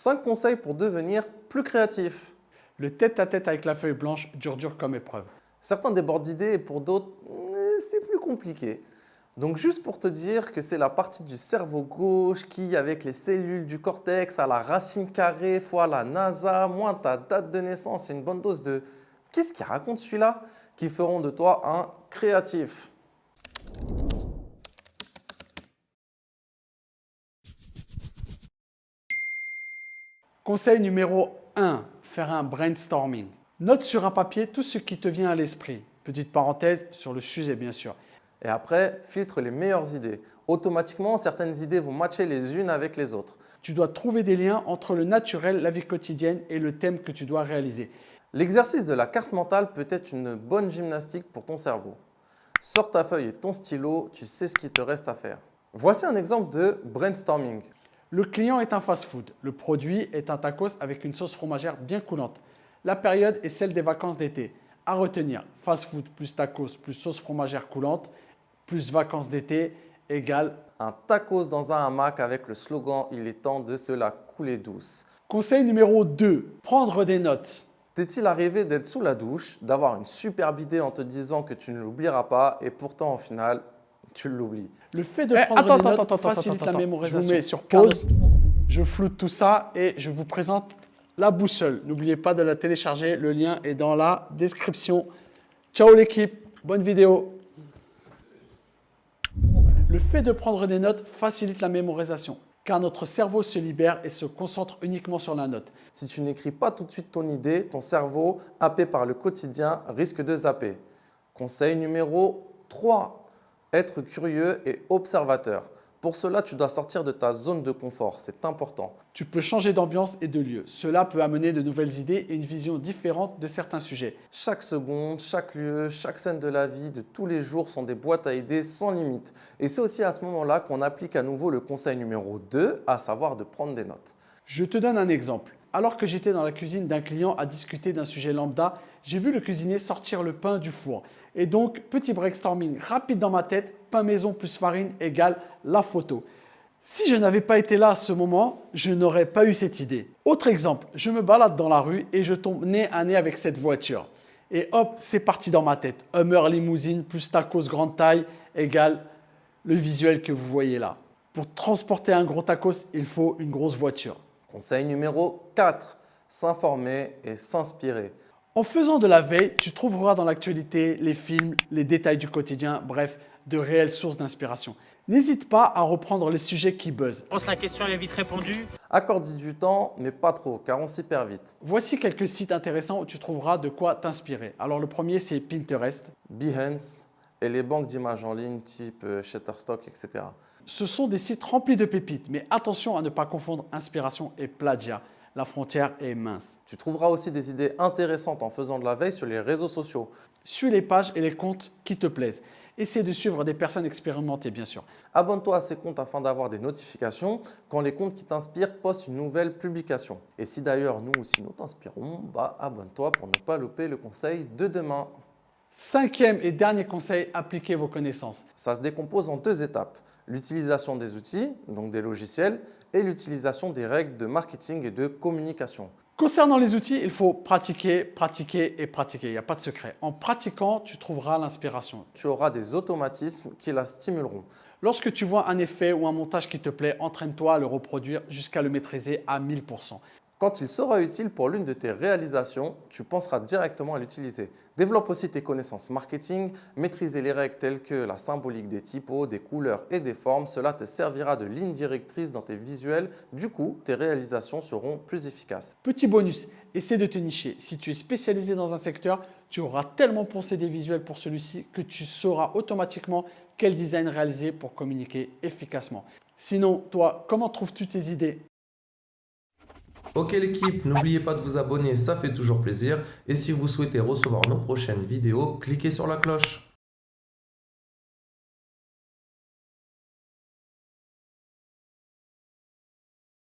5 conseils pour devenir plus créatif. Le tête-à-tête avec la feuille blanche dure comme épreuve. Certains débordent d'idées et pour d'autres, c'est plus compliqué. Donc juste pour te dire que c'est la partie du cerveau gauche qui, avec les cellules du cortex à la racine carrée fois la NASA, moins ta date de naissance et une bonne dose de « qu'est-ce qu'il raconte celui-là ?» qui feront de toi un créatif. Conseil numéro 1, faire un brainstorming. Note sur un papier tout ce qui te vient à l'esprit. Petite parenthèse sur le sujet bien sûr. Et après, filtre les meilleures idées. Automatiquement, certaines idées vont matcher les unes avec les autres. Tu dois trouver des liens entre le naturel, la vie quotidienne et le thème que tu dois réaliser. L'exercice de la carte mentale peut être une bonne gymnastique pour ton cerveau. Sors ta feuille et ton stylo, tu sais ce qu'il te reste à faire. Voici un exemple de brainstorming. Le client est un fast-food. Le produit est un tacos avec une sauce fromagère bien coulante. La période est celle des vacances d'été. À retenir, fast-food plus tacos plus sauce fromagère coulante plus vacances d'été égale un tacos dans un hamac avec le slogan « Il est temps de se la couler douce ». Conseil numéro 2, prendre des notes. T'est-il arrivé d'être sous la douche, d'avoir une superbe idée en te disant que tu ne l'oublieras pas et pourtant au final, tu l'oublies? Le fait de prendre des notes facilite la mémorisation. Je vous mets sur pause, je floute tout ça et je vous présente la boussole. N'oubliez pas de la télécharger, le lien est dans la description. Ciao l'équipe, bonne vidéo. Le fait de prendre des notes facilite la mémorisation, car notre cerveau se libère et se concentre uniquement sur la note. Si tu n'écris pas tout de suite ton idée, ton cerveau, happé par le quotidien, risque de zapper. Conseil numéro 3, être curieux et observateur. Pour cela, tu dois sortir de ta zone de confort, c'est important. Tu peux changer d'ambiance et de lieu. Cela peut amener de nouvelles idées et une vision différente de certains sujets. Chaque seconde, chaque lieu, chaque scène de la vie de tous les jours sont des boîtes à idées sans limite. Et c'est aussi à ce moment-là qu'on applique à nouveau le conseil numéro 2, à savoir de prendre des notes. Je te donne un exemple. Alors que j'étais dans la cuisine d'un client à discuter d'un sujet lambda, j'ai vu le cuisinier sortir le pain du four. Et donc, petit brainstorming rapide dans ma tête, pain maison plus farine égale la photo. Si je n'avais pas été là à ce moment, je n'aurais pas eu cette idée. Autre exemple, je me balade dans la rue et je tombe nez à nez avec cette voiture. Et hop, c'est parti dans ma tête. Hummer limousine plus tacos grande taille égale le visuel que vous voyez là. Pour transporter un gros tacos, il faut une grosse voiture. Conseil numéro 4, s'informer et s'inspirer. En faisant de la veille, tu trouveras dans l'actualité les films, les détails du quotidien, bref, de réelles sources d'inspiration. N'hésite pas à reprendre les sujets qui buzzent. Je pense que la question est vite répondue. Accorde-y du temps, mais pas trop, car on s'y perd vite. Voici quelques sites intéressants où tu trouveras de quoi t'inspirer. Alors le premier, c'est Pinterest. Behance et les banques d'images en ligne type Shutterstock, etc. Ce sont des sites remplis de pépites, mais attention à ne pas confondre inspiration et plagiat. La frontière est mince. Tu trouveras aussi des idées intéressantes en faisant de la veille sur les réseaux sociaux. Suis les pages et les comptes qui te plaisent. Essaie de suivre des personnes expérimentées, bien sûr. Abonne-toi à ces comptes afin d'avoir des notifications quand les comptes qui t'inspirent postent une nouvelle publication. Et si d'ailleurs nous aussi nous t'inspirons, abonne-toi pour ne pas louper le conseil de demain. Cinquième et dernier conseil, appliquez vos connaissances. Ça se décompose en 2 étapes. L'utilisation des outils, donc des logiciels, et l'utilisation des règles de marketing et de communication. Concernant les outils, il faut pratiquer, pratiquer et pratiquer. Il n'y a pas de secret. En pratiquant, tu trouveras l'inspiration. Tu auras des automatismes qui la stimuleront. Lorsque tu vois un effet ou un montage qui te plaît, entraîne-toi à le reproduire jusqu'à le maîtriser à 1000%. Quand il sera utile pour l'une de tes réalisations, tu penseras directement à l'utiliser. Développe aussi tes connaissances marketing, maîtriser les règles telles que la symbolique des typos, des couleurs et des formes. Cela te servira de ligne directrice dans tes visuels. Du coup, tes réalisations seront plus efficaces. Petit bonus, essaie de te nicher. Si tu es spécialisé dans un secteur, tu auras tellement pensé des visuels pour celui-ci que tu sauras automatiquement quel design réaliser pour communiquer efficacement. Sinon, toi, comment trouves-tu tes idées ? Ok l'équipe, n'oubliez pas de vous abonner, ça fait toujours plaisir. Et si vous souhaitez recevoir nos prochaines vidéos, cliquez sur la cloche.